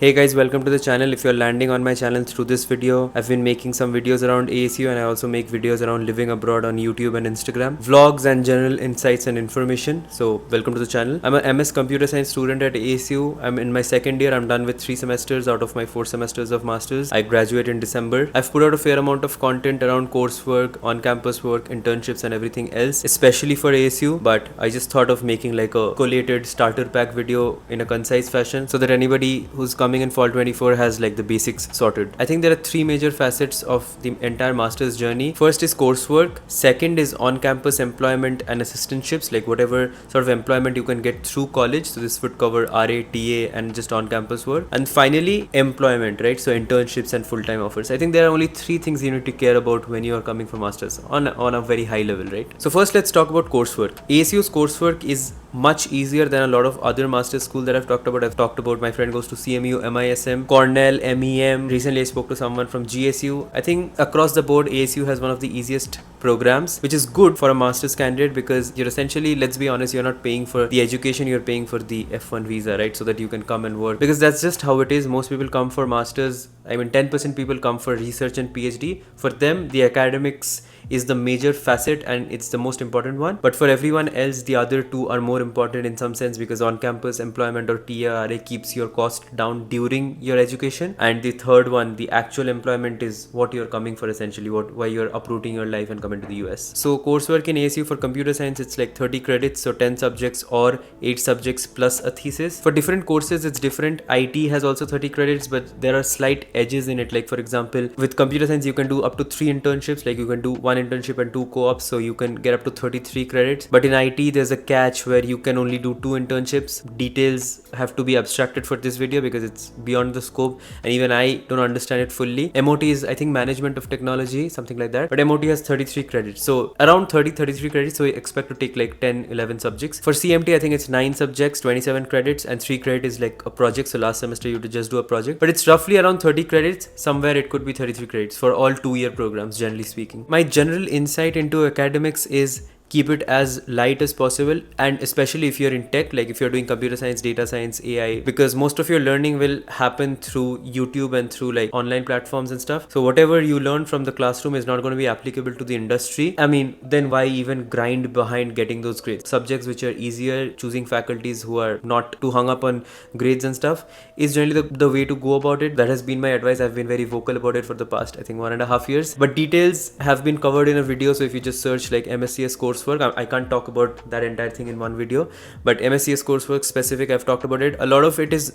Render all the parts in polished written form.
Hey guys, welcome to the channel. If you're landing on my channel through this video, I've been making some videos around ASU and I also make videos around living abroad on YouTube and Instagram, vlogs and general insights and information. So welcome to the channel. I'm a MS Computer Science student at ASU. I'm in my second year. I'm done with 3 semesters out of my 4 semesters of masters. I graduate in December. I've put out a fair amount of content around coursework, on-campus work, internships and everything else, especially for ASU, but I just thought of making like a collated starter pack video in a concise fashion so that anybody who's coming in fall 24 has like the basics sorted. I think there are 3 major facets of the entire master's journey. First is coursework, second is on-campus employment and assistantships, like whatever sort of employment you can get through college. So this would cover RA, TA and just on-campus work. And finally employment, right? So internships and full-time offers. I think there are only 3 things you need to care about when you are coming for masters on a very high level, right? So first let's talk about coursework. ASU's coursework is much easier than a lot of other master's school that I've talked about. My friend goes to CMU, MISM, Cornell, MEM. Recently I spoke to someone from GSU. I think across the board ASU has one of the easiest programs, which is good for a master's candidate because you're essentially, let's be honest, you're not paying for the education, you're paying for the F1 visa, right? So that you can come and work, because that's just how it is. Most people come for masters. I mean 10% people come for research and PhD. For them the academics is the major facet and it's the most important one, but for everyone else the other two are more important in some sense, because on-campus employment or TRA keeps your cost down during your education, and the third one, the actual employment, is what you're coming for, essentially why you're uprooting your life and coming to the US. So coursework in ASU for computer science, it's like 30 credits, so 10 subjects or 8 subjects plus a thesis. For different courses it's different. IT has also 30 credits, but there are slight edges in it. Like for example, with computer science you can do up to 3 internships, like you can do 1 internship and 2 co-ops, so you can get up to 33 credits. But in IT there's a catch where you can only do 2 internships. Details have to be abstracted for this video because it's beyond the scope and even I don't understand it fully. MOT is, I think, management of technology, something like that, but MOT has 33 credits, so around 33 credits, so we expect to take like 10-11 subjects. For CMT I think it's 9 subjects, 27 credits, and 3 credits is like a project, so last semester you had to just do a project, but it's roughly around 30 credits. Somewhere it could be 33 credits for all 2-year programs, generally speaking. My general insight into academics is keep it as light as possible, and especially if you're in tech, like if you're doing computer science, data science, AI, because most of your learning will happen through YouTube and through like online platforms and stuff. So whatever you learn from the classroom is not going to be applicable to the industry. I mean, then why even grind behind getting those grades? Subjects which are easier, choosing faculties who are not too hung up on grades and stuff is generally the way to go about it. That has been my advice. I've been very vocal about it for the past, I think, 1.5 years, but details have been covered in a video. So if you just search like MSCS coursework, I can't talk about that entire thing in one video, but MSCS coursework specific, I've talked about it. A lot of it is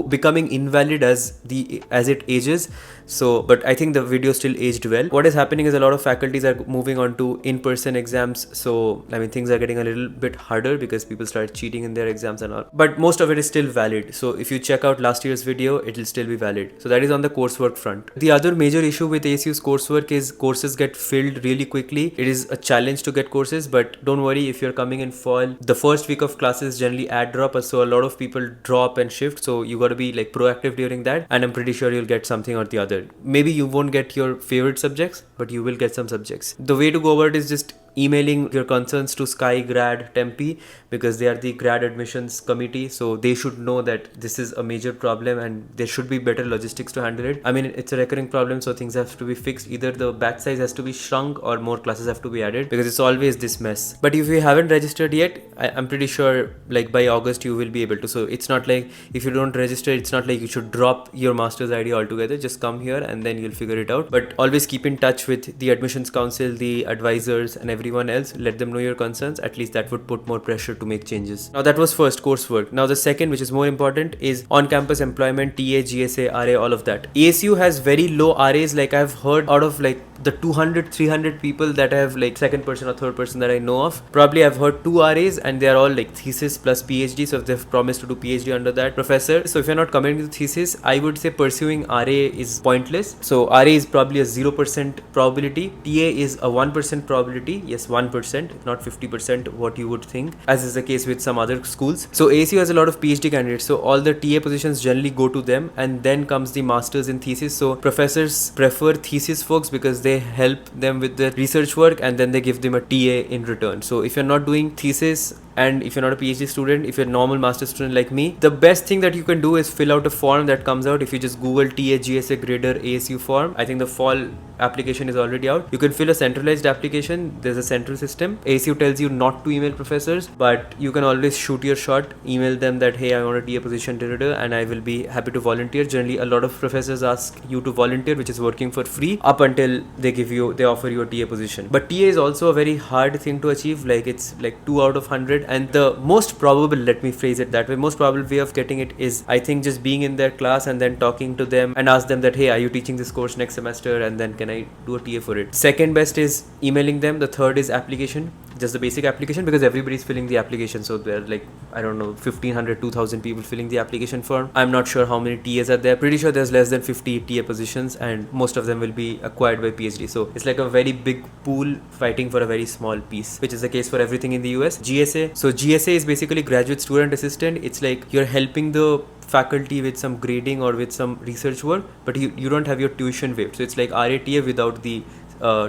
becoming invalid as it ages, so but I think the video still aged well. What is happening is a lot of faculties are moving on to in-person exams, so I mean things are getting a little bit harder because people start cheating in their exams and all, but most of it is still valid. So if you check out last year's video, it'll still be valid. So that is on the coursework front. The other major issue with ASU's coursework is courses get filled really quickly. It is a challenge to get courses, but don't worry, if you're coming in fall, the first week of classes generally add drop, so a lot of people drop and shift, so you got to be like proactive during that, and I'm pretty sure you'll get something or the other. Maybe you won't get your favorite subjects, but you will get some subjects. The way to go about it is just emailing your concerns to Sky Grad Tempe, because they are the grad admissions committee, so they should know that this is a major problem and there should be better logistics to handle it. I mean, it's a recurring problem, so things have to be fixed. Either the batch size has to be shrunk or more classes have to be added, because it's always this mess. But if you haven't registered yet, I'm pretty sure like by August you will be able to. So it's not like if you don't register, it's not like you should drop your master's ID altogether. Just come here and then you'll figure it out. But always keep in touch with the admissions council, the advisors and everyone else. Let them know your concerns. At least that would put more pressure to make changes. Now that was first, coursework. Now the second, which is more important, is on-campus employment, TA, GSA, RA, all of that. ASU has very low RAs. Like I've heard out of like the 200-300 people that I have, like second person or third person that I know of, probably I've heard 2 RAs and they are all like thesis plus PhD. So if they've promised to do PhD under that professor, so if you're not coming to the thesis, I would say pursuing RA is pointless. So RA is probably a 0% probability. TA is a 1% probability. Yes, 1%, not 50% what you would think, as is the case with some other schools. So ASU has a lot of PhD candidates, so all the TA positions generally go to them, and then comes the masters in thesis. So professors prefer thesis folks because they help them with the research work and then they give them a TA in return. So if you're not doing thesis and if you're not a PhD student, if you're a normal master's student like me, the best thing that you can do is fill out a form that comes out. If you just Google TA GSA grader ASU form, I think the fall application is already out. You can fill a centralized application. There's a central system. ASU tells you not to email professors, but you can always shoot your shot, email them that hey, I want a TA position, and I will be happy to volunteer. Generally, a lot of professors ask you to volunteer, which is working for free up until they offer you a TA position. But TA is also a very hard thing to achieve. Like it's like 2 out of 100, and the most probable, let me phrase it that way, most probable way of getting it is, I think, just being in their class and then talking to them and ask them that hey, are you teaching this course next semester, and then can I do a TA for it. Second best is emailing them. The third is application, just the basic application, because everybody's filling the application. So there are like, I don't know, 1500 2000 people filling the application form. I'm not sure how many TAs are there. Pretty sure there's less than 50 TA positions, and most of them will be acquired by PhD. So it's like a very big pool fighting for a very small piece, which is the case for everything in the US. GSA. So GSA is basically graduate student assistant. It's like you're helping the faculty with some grading or with some research work, but you don't have your tuition waived. So it's like RATA without the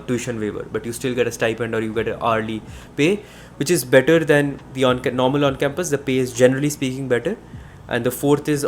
tuition waiver, but you still get a stipend or you get an hourly pay, which is better than the normal on campus. The pay is generally speaking better. And the fourth is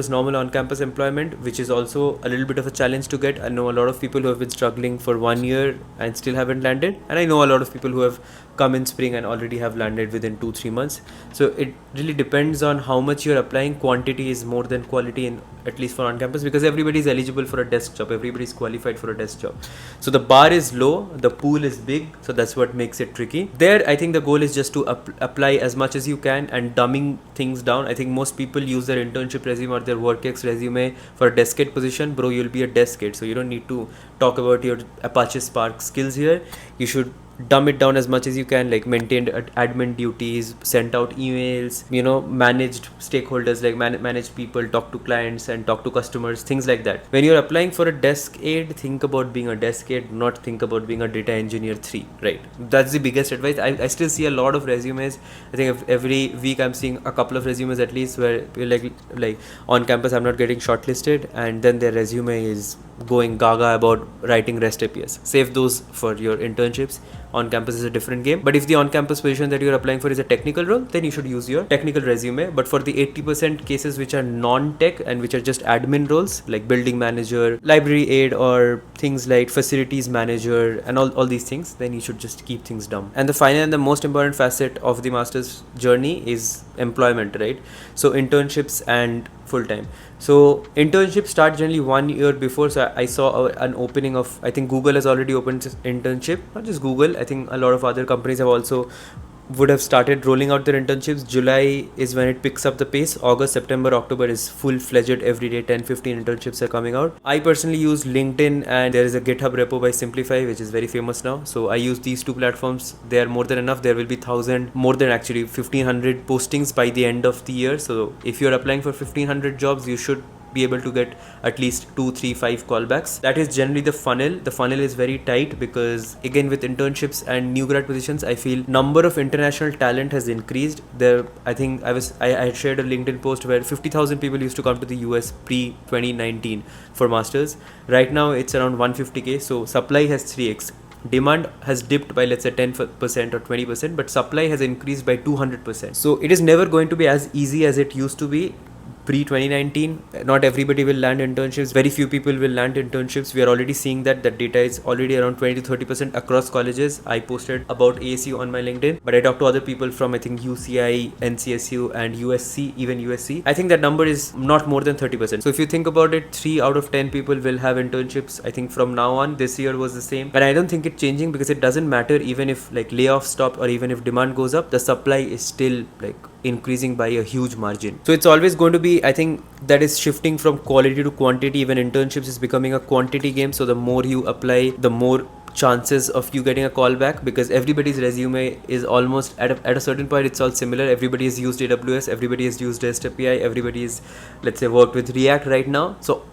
normal on-campus employment, which is also a little bit of a challenge to get. I know a lot of people who have been struggling for 1 year and still haven't landed. And I know a lot of people who have come in spring and already have landed within 2-3 months. So it really depends on how much you're applying. Quantity is more than quality, in at least for on-campus, because everybody is eligible for a desk job. Everybody is qualified for a desk job. So the bar is low, the pool is big. So that's what makes it tricky. There, I think the goal is just to apply as much as you can and dumbing things down. I think most people use their internship resume or their WorkX resume for a desk aide position. Bro, you'll be a desk aide, so you don't need to talk about your Apache Spark skills here. You should dumb it down as much as you can, like maintained admin duties, sent out emails, managed stakeholders, like managed people, talk to clients and talk to customers, things like that. When you're applying for a desk aide, think about being a desk aide, not think about being a data engineer 3, right? That's the biggest advice. I still see a lot of resumes. I think every week I'm seeing a couple of resumes at least where like on campus I'm not getting shortlisted, and then their resume is going gaga about writing REST APIs. Save those for your internships. On campus is a different game. But if the on-campus position that you're applying for is a technical role, then you should use your technical resume. But for the 80% cases which are non-tech and which are just admin roles, like building manager, library aide, or things like facilities manager and all these things, then you should just keep things dumb. And the final and the most important facet of the master's journey is employment, right? So internships and full-time. So internships start generally 1 year before. So I saw an opening of, I think Google has already opened internship, not just Google, I think a lot of other companies would have started rolling out their internships. July is when it picks up the pace. August, September, October is full-fledged every day. 10-15 internships are coming out. I personally use LinkedIn, and there is a GitHub repo by Simplify, which is very famous now. So I use these two platforms. They are more than enough. There will be 1,500 postings by the end of the year. So if you're applying for 1,500 jobs, you should be able to get at least 2, 3, 5 callbacks. That is generally the funnel. The funnel is very tight because, again, with internships and new grad positions, I feel number of international talent has increased. I think I had shared a LinkedIn post where 50,000 people used to come to the US pre-2019 for masters. Right now it's around 150k. So supply has 3x. Demand has dipped by, let's say, 10% or 20%, but supply has increased by 200%. So it is never going to be as easy as it used to be pre-2019. Not everybody will land internships. Very few people will land internships. We are already seeing that data is already around 20-30% across colleges. I posted about ASU on my LinkedIn, but I talked to other people from, I think, UCI, NCSU and USC, even USC. I think that number is not more than 30%. So if you think about it, 3 out of 10 people will have internships. I think from now on, this year was the same. But I don't think it's changing, because it doesn't matter even if like layoffs stop or even if demand goes up, the supply is still like increasing by a huge margin. So it's always going to be, I think, that is shifting from quality to quantity. Even internships is becoming a quantity game. So the more you apply, the more chances of you getting a call back, because everybody's resume is almost at a certain point, it's all similar. Everybody has used AWS, everybody has used REST API, everybody is, let's say, worked with React right now. So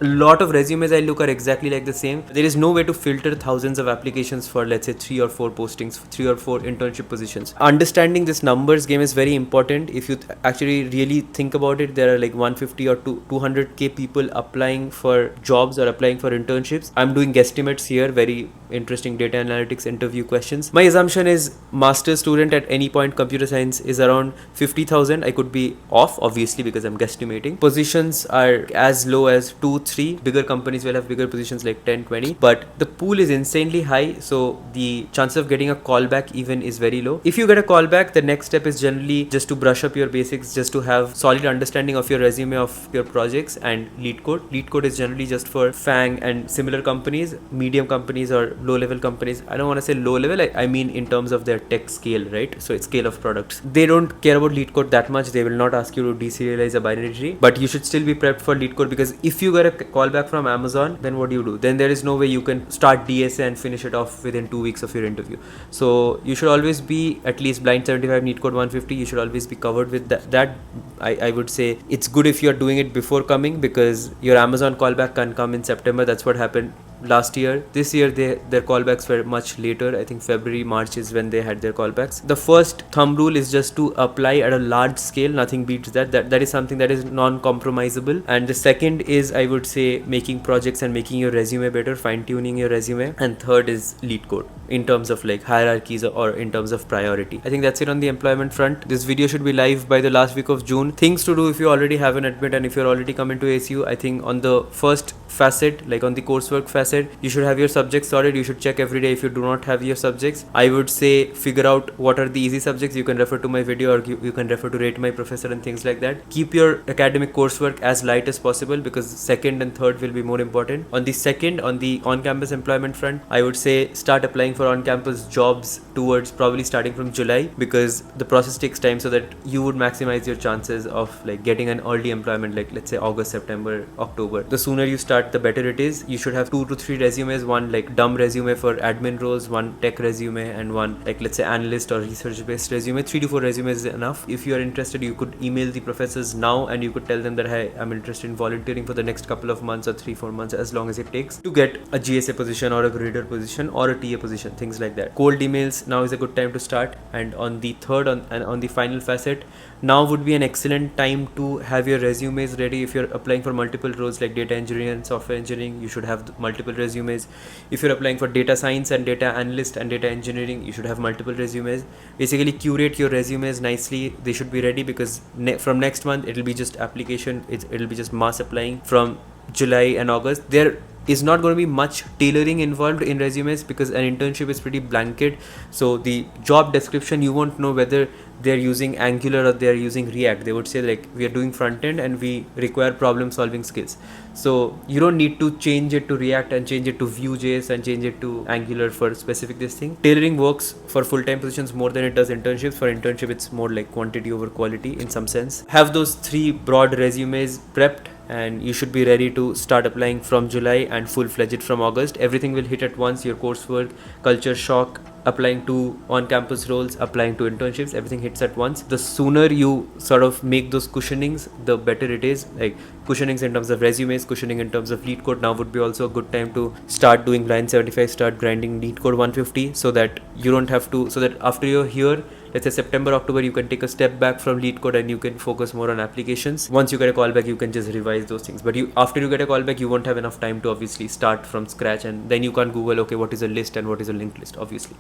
a lot of resumes I look are exactly like the same. There is no way to filter thousands of applications for, let's say, 3 or 4 postings, 3 or 4 internship positions. Understanding this numbers game is very important. If you actually really think about it, there are like 150 or 200k people applying for jobs or applying for internships. I'm doing guesstimates here, very interesting data analytics interview questions. My assumption is master's student at any point computer science is around 50,000. I could be off, obviously, because I'm guesstimating. Positions are as low as 2-3. Bigger companies will have bigger positions like 10-20, but the pool is insanely high, so the chances of getting a callback even is very low. If you get a callback, the next step is generally just to brush up your basics, just to have solid understanding of your resume, of your projects, and lead code. Lead code is generally just for FANG and similar companies, medium companies or low level companies. I don't want to say low level, I mean in terms of their tech scale, right? So it's scale of products. They don't care about lead code that much. They will not ask you to deserialize a binary tree, but you should still be prepped for lead code, because if you get a callback from Amazon, then what do? Then there is no way you can start DSA and finish it off within 2 weeks of your interview. So you should always be at least blind 75, neat code 150. You should always be covered with that. I would say it's good if you're doing it before coming, because your Amazon callback can come in September. That's what happened last year. This year their callbacks were much later. I think February, March is when they had their callbacks. The first thumb rule is just to apply at a large scale. Nothing beats that. That is something that is non-compromisable. And the second is, I would say, making projects and making your resume better, fine-tuning your resume. And third is lead code, in terms of like hierarchies or in terms of priority. I think that's it on the employment front. This video should be live by the last week of June. Things to do if you already have an admit and if you're already coming to ASU. I think on the first facet, like on the coursework facet, you should have your subjects sorted. You should check every day if you do not have your subjects. I would say figure out what are the easy subjects. You can refer to my video, or you can refer to Rate My Professor and things like that. Keep your academic coursework as light as possible, because second and third will be more important. On the on-campus employment front, I would say start applying for on-campus jobs towards probably starting from July, because the process takes time, so that you would maximize your chances of like getting an early employment, like let's say August, September, October. The sooner you start, the better it is. You should have 2 to 3 resumes, one like dumb resume for admin roles, one tech resume, and one like let's say analyst or research based resume. 3 to 4 resumes is enough. If you are interested, you could email the professors now and you could tell them that, hey, I'm interested in volunteering for the next couple of months or 3-4 months, as long as it takes, to get a GSA position or a grader position or a TA position, things like that. Cold emails, now is a good time to start. And on the third and on the final facet, now would be an excellent time to have your resumes ready. If you're applying for multiple roles like data engineering and software engineering, you should have multiple resumes. If you're applying for data science and data analyst and data engineering, you should have multiple resumes. Basically curate your resumes nicely. They should be ready, because from next month it'll be just application, it'll be just mass applying. From July and August, there is not going to be much tailoring involved in resumes, because an internship is pretty blanket. So the job description, you won't know whether they're using Angular or they're using React. They would say like, we are doing front end and we require problem solving skills. So you don't need to change it to React and change it to Vue.js and change it to Angular for specific this thing. Tailoring works for full-time positions more than it does internships. For internship, it's more like quantity over quality in some sense. Have those 3 broad resumes prepped, and you should be ready to start applying from July and full-fledged from August. Everything will hit at once. Your coursework, culture shock, applying to on-campus roles, applying to internships, everything hits at once. The sooner you sort of make those cushionings, the better it is. Like cushionings in terms of resumes, cushioning in terms of lead code. Now would be also a good time to start doing blind 75, start grinding lead code 150, so that you don't have to, so that after you're here, let's say September, October, you can take a step back from lead code and you can focus more on applications. Once you get a callback, you can just revise those things. But after you get a callback, you won't have enough time to obviously start from scratch, and then you can't Google, okay, what is a list and what is a linked list, obviously.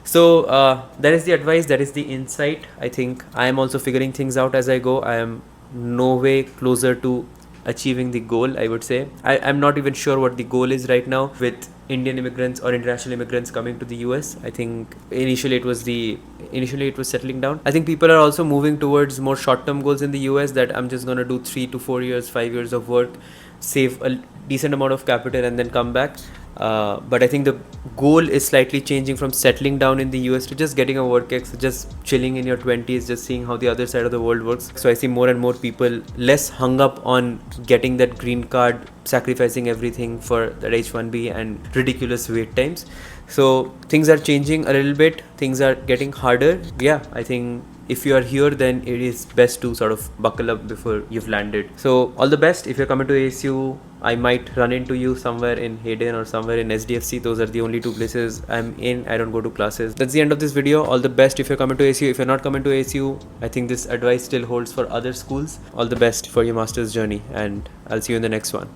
So that is the advice, that is the insight. I think I am also figuring things out as I go. I am no way closer to achieving the goal, I would say. I'm not even sure what the goal is right now with Indian immigrants or international immigrants coming to the US. I think initially it was settling down. I think people are also moving towards more short-term goals in the US, that I'm just going to do 3 to 4 years, 5 years of work, save a decent amount of capital and then come back. But I think the goal is slightly changing from settling down in the US to just getting a work ex, just chilling in your 20s, just seeing how the other side of the world works. So I see more and more people less hung up on getting that green card, sacrificing everything for that H1B and ridiculous wait times. So things are changing a little bit. Things are getting harder. Yeah, I think if you are here, then it is best to sort of buckle up before you've landed. So all the best. If you're coming to ASU, I might run into you somewhere in Hayden or somewhere in SDFC. Those are the only two places I'm in. I don't go to classes. That's the end of this video. All the best if you're coming to ASU. If you're not coming to ASU, I think this advice still holds for other schools. All the best for your master's journey, and I'll see you in the next one.